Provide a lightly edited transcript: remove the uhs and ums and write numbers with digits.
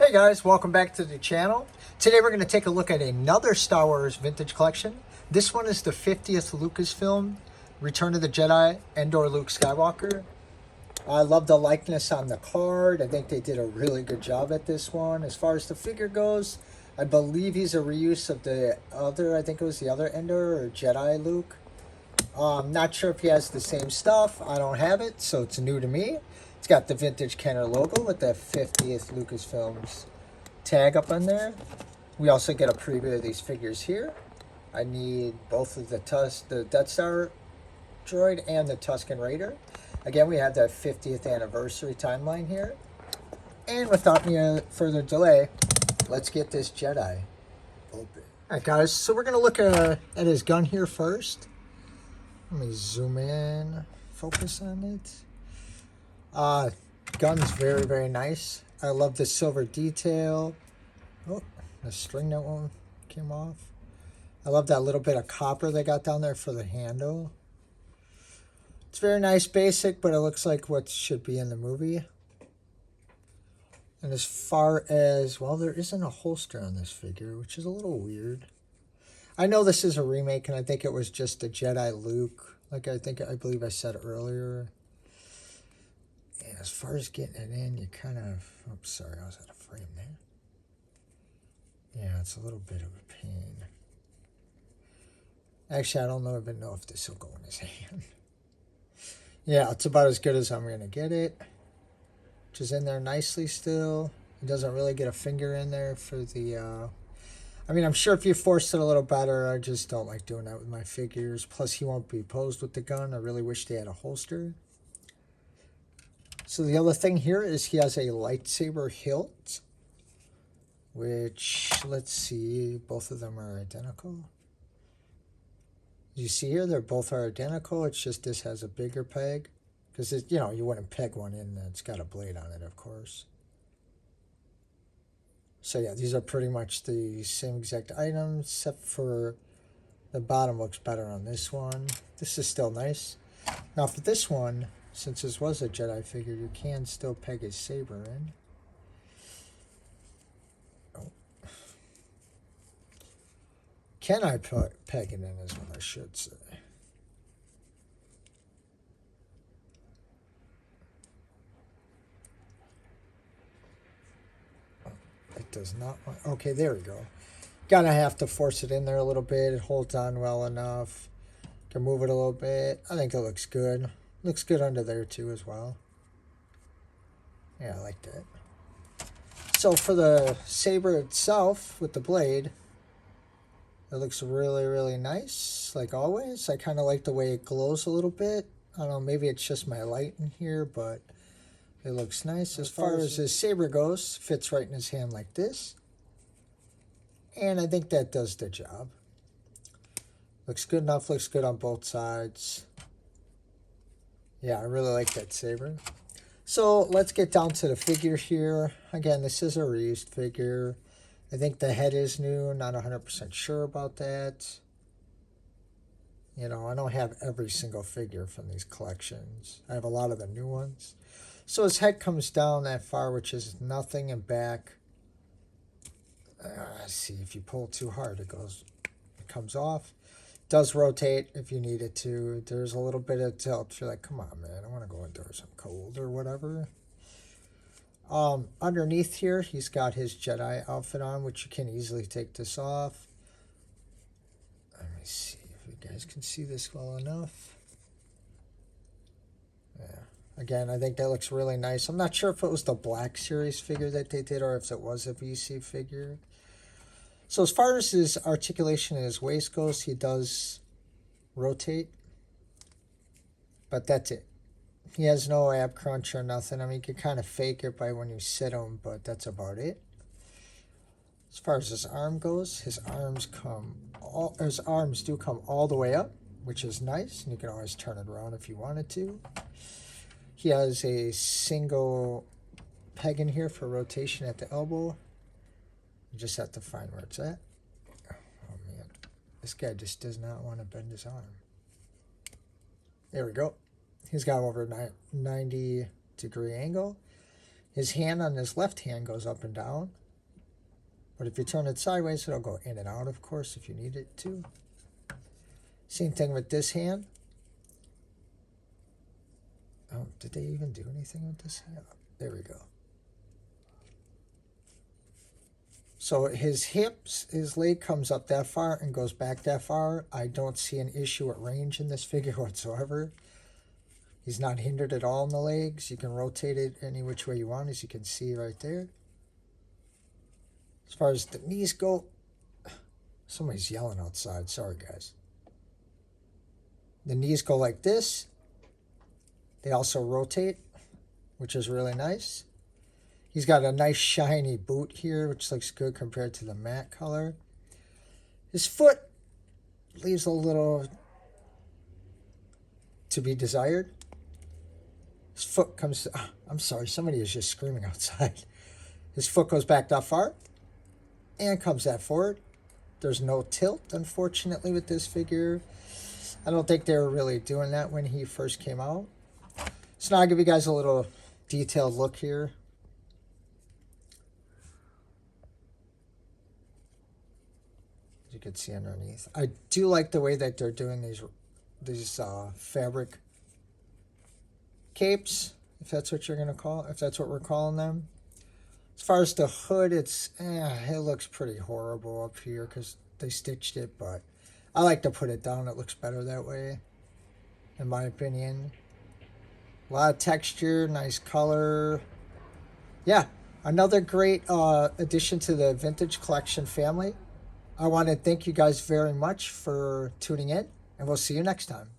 Hey guys, welcome back to the channel. Today we're going to take a look at another Star Wars vintage collection. This one is the 50th Lucasfilm Return of the Jedi Endor Luke Skywalker. I love the likeness on the card. I think they did a really good job at this one. As far as the figure goes, I believe he's a reuse of the other, I think it was the other Endor or Jedi Luke. Not sure if he has the same stuff. I don't have it, so it's new to me. It's got the vintage Kenner logo with the 50th Lucasfilms tag up on there. We also get a preview of these figures here. I need both of the Death Star droid and the Tusken Raider. Again, we have that 50th anniversary timeline here. And without any further delay, let's get this Jedi open. Alright guys, so we're going to look at his gun here first. Let me zoom in, focus on it. Gun's very, very nice. I love the silver detail. Oh, the string that one came off. I love that little bit of copper they got down there for the handle. It's very nice, basic, but it looks like what should be in the movie. And as far as, well, there isn't a holster on this figure, which is a little weird. I know this is a remake, and I think it was just a Jedi Luke, like I believe I said earlier. And as far as getting it in, you kind of, oops, sorry, I was out of frame there. Yeah, it's a little bit of a pain. Actually, I don't even know if this will go in his hand. Yeah, it's about as good as I'm going to get it. Which is in there nicely still. It doesn't really get a finger in there for the, I mean, I'm sure if you forced it a little better, I just don't like doing that with my figures. Plus, he won't be posed with the gun. I really wish they had a holster. So the other thing here is he has a lightsaber hilt, which, let's see, both of them are identical. You see here, they're both are identical. It's just this has a bigger peg. Because, you know, you wouldn't peg one in that's got a blade on it, of course. So, yeah, these are pretty much the same exact items, except for the bottom looks better on this one. This is still nice. Now, for this one, since this was a Jedi figure, you can still peg his saber in. Oh. Can I peg it in is what I should say. It does not want, okay, there we go. Gonna have to force it in there a little bit. It holds on well enough. Can move it a little bit. I think it looks good. Looks good under there too as well. Yeah, I like that. So for the saber itself with the blade, it looks really, really nice, like always. I kind of like the way it glows a little bit. I don't know, maybe it's just my light in here, but it looks nice. As far as his saber goes, fits right in his hand like this. And I think that does the job. Looks good enough, looks good on both sides. Yeah, I really like that saber. So let's get down to the figure here. Again, this is a reused figure. I think the head is new, not 100% sure about that. You know, I don't have every single figure from these collections. I have a lot of the new ones. So his head comes down that far, which is nothing, and back. Let's see, if you pull too hard, it comes off. It does rotate if you need it to. There's a little bit of tilt. You're like, come on, man, I want to go indoors. I'm cold or whatever. Underneath here, he's got his Jedi outfit on, which you can easily take this off. Let me see if you guys can see this well enough. Yeah. Again, I think that looks really nice. I'm not sure if it was the Black Series figure that they did or if it was a VC figure. So as far as his articulation and his waist goes, he does rotate. But that's it. He has no ab crunch or nothing. I mean, you can kind of fake it by when you sit him, but that's about it. As far as his arm goes, his arms do come all the way up, which is nice. And you can always turn it around if you wanted to. He has a single peg in here for rotation at the elbow. You just have to find where it's at. Oh man, this guy just does not want to bend his arm. There we go. He's got over 90-degree angle. His hand on his left hand goes up and down. But if you turn it sideways, it'll go in and out, of course, if you need it to. Same thing with this hand. Oh, did they even do anything with this hand? There we go. So his hips, his leg comes up that far and goes back that far. I don't see an issue at range in this figure whatsoever. He's not hindered at all in the legs. You can rotate it any which way you want, as you can see right there. As far as the knees go, somebody's yelling outside. Sorry, guys. The knees go like this. They also rotate, which is really nice. He's got a nice shiny boot here, which looks good compared to the matte color. His foot leaves a little to be desired. His foot comes... I'm sorry, somebody is just screaming outside. His foot goes back that far and comes that forward. There's no tilt, unfortunately, with this figure. I don't think they were really doing that when he first came out. So now I'll give you guys a little detailed look here. As you can see underneath. I do like the way that they're doing these fabric capes, if that's what you're going to call it, if that's what we're calling them. As far as the hood, it looks pretty horrible up here because they stitched it, but I like to put it down. It looks better that way, in my opinion. A lot of texture, nice color. Yeah, another great addition to the vintage collection family. I want to thank you guys very much for tuning in, and we'll see you next time.